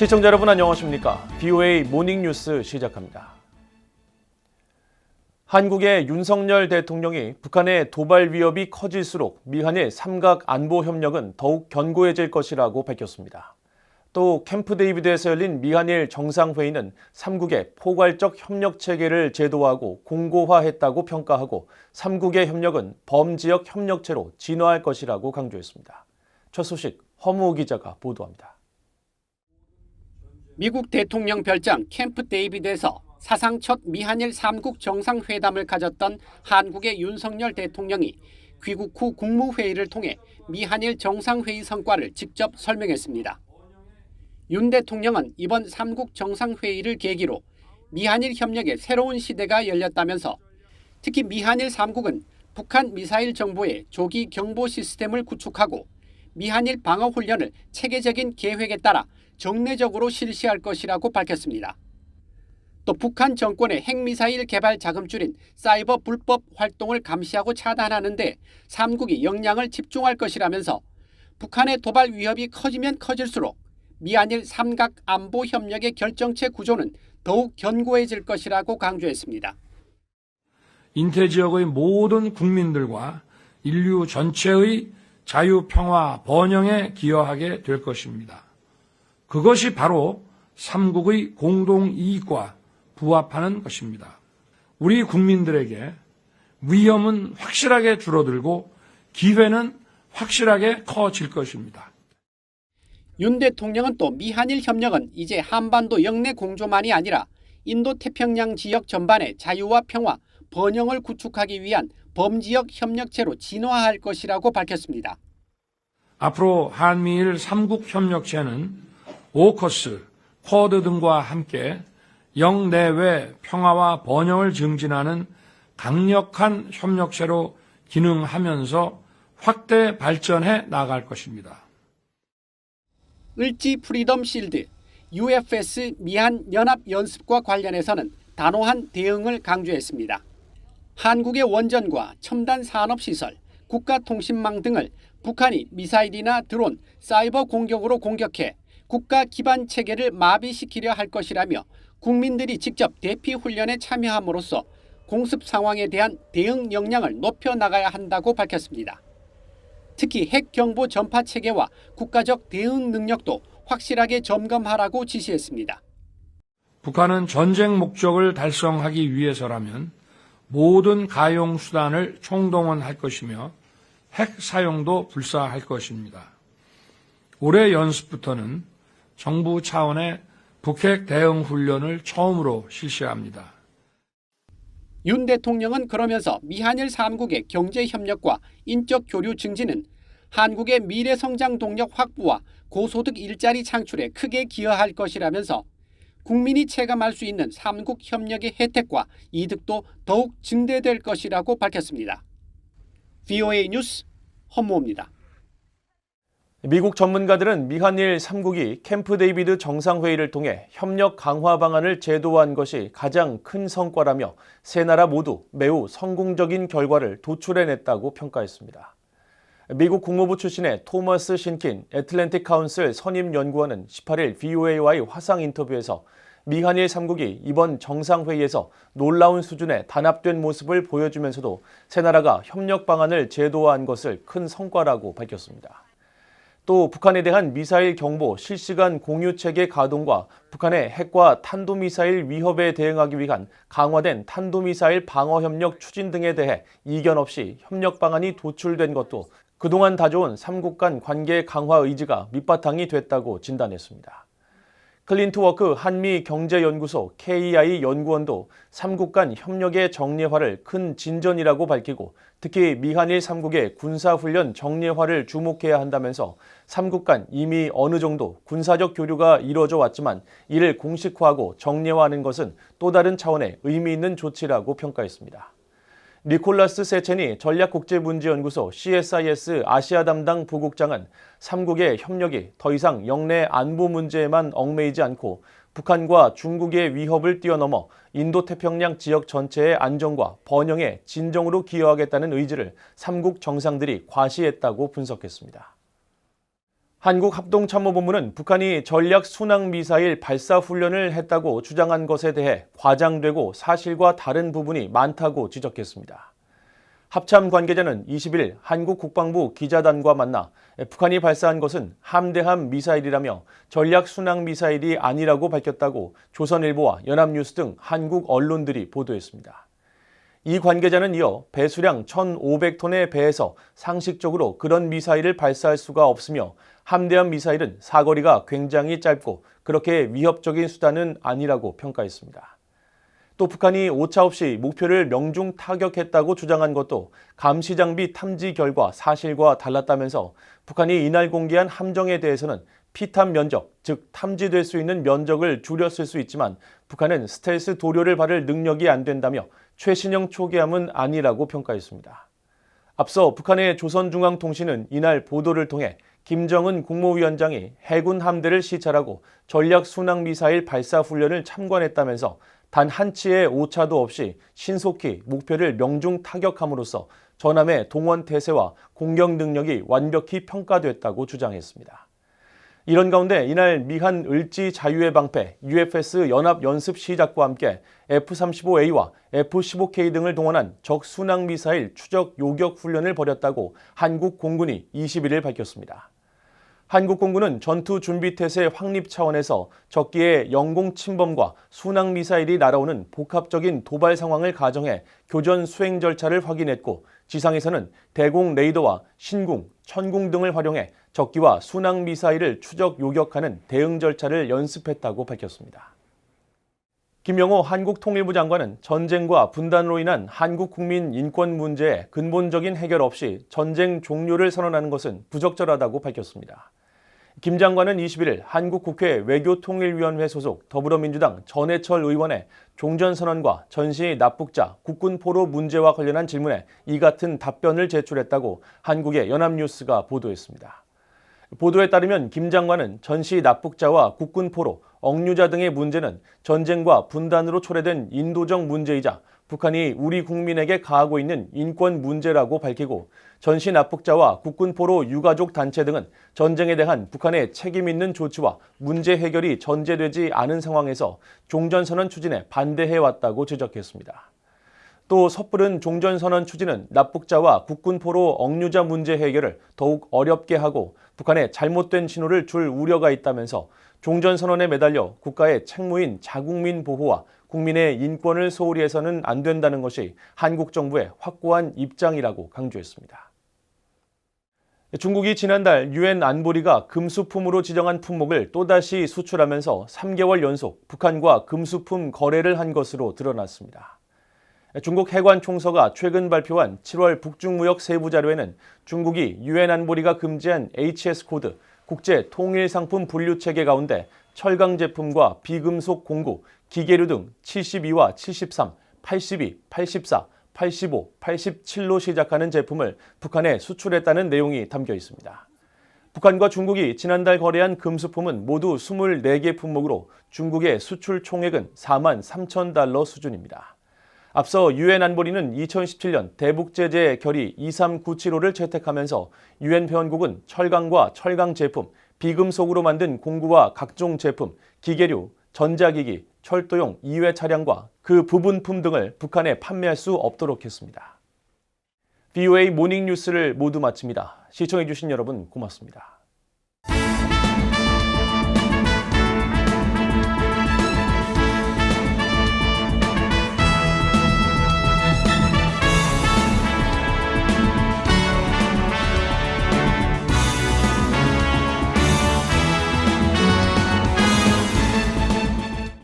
시청자 여러분 안녕하십니까? BOA 모닝뉴스 시작합니다. 한국의 윤석열 대통령이 북한의 도발 위협이 커질수록 미한일 삼각 안보 협력은 더욱 견고해질 것이라고 밝혔습니다. 또 캠프 데이비드에서 열린 미한일 정상회의는 3국의 포괄적 협력 체계를 제도화하고 공고화했다고 평가하고 3국의 협력은 범지역 협력체로 진화할 것이라고 강조했습니다. 첫 소식 허무호 기자가 보도합니다. 미국 대통령 별장 캠프 데이비드에서 사상 첫 미한일 3국 정상회담을 가졌던 한국의 윤석열 대통령이 귀국 후 국무회의를 통해 미한일 정상회의 성과를 직접 설명했습니다. 윤 대통령은 이번 3국 정상회의를 계기로 미한일 협력의 새로운 시대가 열렸다면서 특히 미한일 3국은 북한 미사일 정보의 조기 경보 시스템을 구축하고 미한일 방어 훈련을 체계적인 계획에 따라 정례적으로 실시할 것이라고 밝혔습니다. 또 북한 정권의 핵미사일 개발 자금줄인 사이버 불법 활동을 감시하고 차단하는 데 3국이 역량을 집중할 것이라면서 북한의 도발 위협이 커지면 커질수록 미한일 삼각 안보 협력의 결정체 구조는 더욱 견고해질 것이라고 강조했습니다. 인태 지역의 모든 국민들과 인류 전체의 자유, 평화, 번영에 기여하게 될 것입니다. 그것이 바로 3국의 공동 이익과 부합하는 것입니다. 우리 국민들에게 위험은 확실하게 줄어들고 기회는 확실하게 커질 것입니다. 윤 대통령은 또 미한일 협력은 이제 한반도 영내 공조만이 아니라 인도태평양 지역 전반의 자유와 평화, 번영을 구축하기 위한 범지역 협력체로 진화할 것이라고 밝혔습니다. 앞으로 한미일 3국 협력체는 오커스, 쿼드 등과 함께 영내외 평화와 번영을 증진하는 강력한 협력체로 기능하면서 확대 발전해 나갈 것입니다. 을지 프리덤 실드, UFS 미한 연합 연습과 관련해서는 단호한 대응을 강조했습니다. 한국의 원전과 첨단 산업시설, 국가통신망 등을 북한이 미사일이나 드론, 사이버 공격으로 공격해 국가 기반 체계를 마비시키려 할 것이라며 국민들이 직접 대피 훈련에 참여함으로써 공습 상황에 대한 대응 역량을 높여나가야 한다고 밝혔습니다. 특히 핵 경보 전파 체계와 국가적 대응 능력도 확실하게 점검하라고 지시했습니다. 북한은 전쟁 목적을 달성하기 위해서라면 모든 가용 수단을 총동원할 것이며 핵 사용도 불사할 것입니다. 올해 연습부터는 정부 차원의 북핵 대응 훈련을 처음으로 실시합니다. 윤 대통령은 그러면서 미한일 3국의 경제협력과 인적 교류 증진은 한국의 미래 성장 동력 확보와 고소득 일자리 창출에 크게 기여할 것이라면서 국민이 체감할 수 있는 3국 협력의 혜택과 이득도 더욱 증대될 것이라고 밝혔습니다. BOA 뉴스 허무호입니다. 미국 전문가들은 미한일 3국이 캠프 데이비드 정상회의를 통해 협력 강화 방안을 제도화한 것이 가장 큰 성과라며 세 나라 모두 매우 성공적인 결과를 도출해냈다고 평가했습니다. 미국 국무부 출신의 토머스 신킨 애틀랜틱 카운슬 선임연구원은 18일 BOA와의 화상 인터뷰에서 미한일 3국이 이번 정상회의에서 놀라운 수준의 단합된 모습을 보여주면서도 세 나라가 협력 방안을 제도화한 것을 큰 성과라고 밝혔습니다. 또 북한에 대한 미사일 경보 실시간 공유 체계 가동과 북한의 핵과 탄도미사일 위협에 대응하기 위한 강화된 탄도미사일 방어 협력 추진 등에 대해 이견 없이 협력 방안이 도출된 것도 그동안 다져온 3국 간 관계 강화 의지가 밑바탕이 됐다고 진단했습니다. 클린트워크 한미경제연구소 KEI 연구원도 3국 간 협력의 정례화를 큰 진전이라고 밝히고 특히 미한일 3국의 군사훈련 정례화를 주목해야 한다면서 3국 간 이미 어느 정도 군사적 교류가 이뤄져 왔지만 이를 공식화하고 정례화하는 것은 또 다른 차원의 의미 있는 조치라고 평가했습니다. 니콜라스 세첸이 전략국제문제연구소 CSIS 아시아 담당 부국장은 3국의 협력이 더 이상 영내 안보 문제에만 얽매이지 않고 북한과 중국의 위협을 뛰어넘어 인도태평양 지역 전체의 안정과 번영에 진정으로 기여하겠다는 의지를 3국 정상들이 과시했다고 분석했습니다. 한국합동참모본부는 북한이 전략 순항미사일 발사 훈련을 했다고 주장한 것에 대해 과장되고 사실과 다른 부분이 많다고 지적했습니다. 합참 관계자는 21일 한국 국방부 기자단과 만나 북한이 발사한 것은 함대함 미사일이라며 전략 순항 미사일이 아니라고 밝혔다고 조선일보와 연합뉴스 등 한국 언론들이 보도했습니다. 이 관계자는 이어 배수량 1,500톤의 배에서 상식적으로 그런 미사일을 발사할 수가 없으며 함대함 미사일은 사거리가 굉장히 짧고 그렇게 위협적인 수단은 아니라고 평가했습니다. 또 북한이 오차없이 목표를 명중 타격했다고 주장한 것도 감시장비 탐지 결과 사실과 달랐다면서 북한이 이날 공개한 함정에 대해서는 피탐 면적, 즉 탐지될 수 있는 면적을 줄였을 수 있지만 북한은 스텔스 도료를 바를 능력이 안 된다며 최신형 초계함은 아니라고 평가했습니다. 앞서 북한의 조선중앙통신은 이날 보도를 통해 김정은 국무위원장이 해군 함대를 시찰하고 전략 순항미사일 발사 훈련을 참관했다면서 단 한치의 오차도 없이 신속히 목표를 명중 타격함으로써 전함의 동원 태세와 공격 능력이 완벽히 평가됐다고 주장했습니다. 이런 가운데 이날 미한 을지 자유의 방패 UFS 연합연습 시작과 함께 F-35A와 F-15K 등을 동원한 적 순항미사일 추적 요격 훈련을 벌였다고 한국 공군이 21일 밝혔습니다. 한국 공군은 전투 준비 태세 확립 차원에서 적기의 영공 침범과 순항 미사일이 날아오는 복합적인 도발 상황을 가정해 교전 수행 절차를 확인했고 지상에서는 대공 레이더와 신궁, 천궁 등을 활용해 적기와 순항 미사일을 추적 요격하는 대응 절차를 연습했다고 밝혔습니다. 김영호 한국통일부 장관은 전쟁과 분단으로 인한 한국 국민 인권 문제에 근본적인 해결 없이 전쟁 종료를 선언하는 것은 부적절하다고 밝혔습니다. 김 장관은 21일 한국국회 외교통일위원회 소속 더불어민주당 전해철 의원의 종전선언과 전시 납북자, 국군포로 문제와 관련한 질문에 이 같은 답변을 제출했다고 한국의 연합뉴스가 보도했습니다. 보도에 따르면 김 장관은 전시 납북자와 국군포로, 억류자 등의 문제는 전쟁과 분단으로 초래된 인도적 문제이자 북한이 우리 국민에게 가하고 있는 인권 문제라고 밝히고 전시 납북자와 국군포로 유가족 단체 등은 전쟁에 대한 북한의 책임 있는 조치와 문제 해결이 전제되지 않은 상황에서 종전선언 추진에 반대해왔다고 지적했습니다. 또 섣부른 종전선언 추진은 납북자와 국군포로 억류자 문제 해결을 더욱 어렵게 하고 북한에 잘못된 신호를 줄 우려가 있다면서 종전선언에 매달려 국가의 책무인 자국민 보호와 국민의 인권을 소홀히 해서는 안 된다는 것이 한국 정부의 확고한 입장이라고 강조했습니다. 중국이 지난달 유엔 안보리가 금수품으로 지정한 품목을 또다시 수출하면서 3개월 연속 북한과 금수품 거래를 한 것으로 드러났습니다. 중국 해관총서가 최근 발표한 7월 북중무역 세부 자료에는 중국이 유엔 안보리가 금지한 HS 코드 국제 통일 상품 분류 체계 가운데 철강 제품과 비금속 공구, 기계류 등 72와 73, 82, 84, 85, 87로 시작하는 제품을 북한에 수출했다는 내용이 담겨 있습니다. 북한과 중국이 지난달 거래한 금수품은 모두 24개 품목으로 중국의 수출 총액은 4만 3천 달러 수준입니다. 앞서 유엔 안보리는 2017년 대북제재 결의 23975를 채택하면서 유엔 회원국은 철강과 철강 제품, 비금속으로 만든 공구와 각종 제품, 기계류, 전자기기, 철도용 이외 차량과 그 부분품 등을 북한에 판매할 수 없도록 했습니다. VOA 모닝뉴스를 모두 마칩니다. 시청해주신 여러분 고맙습니다.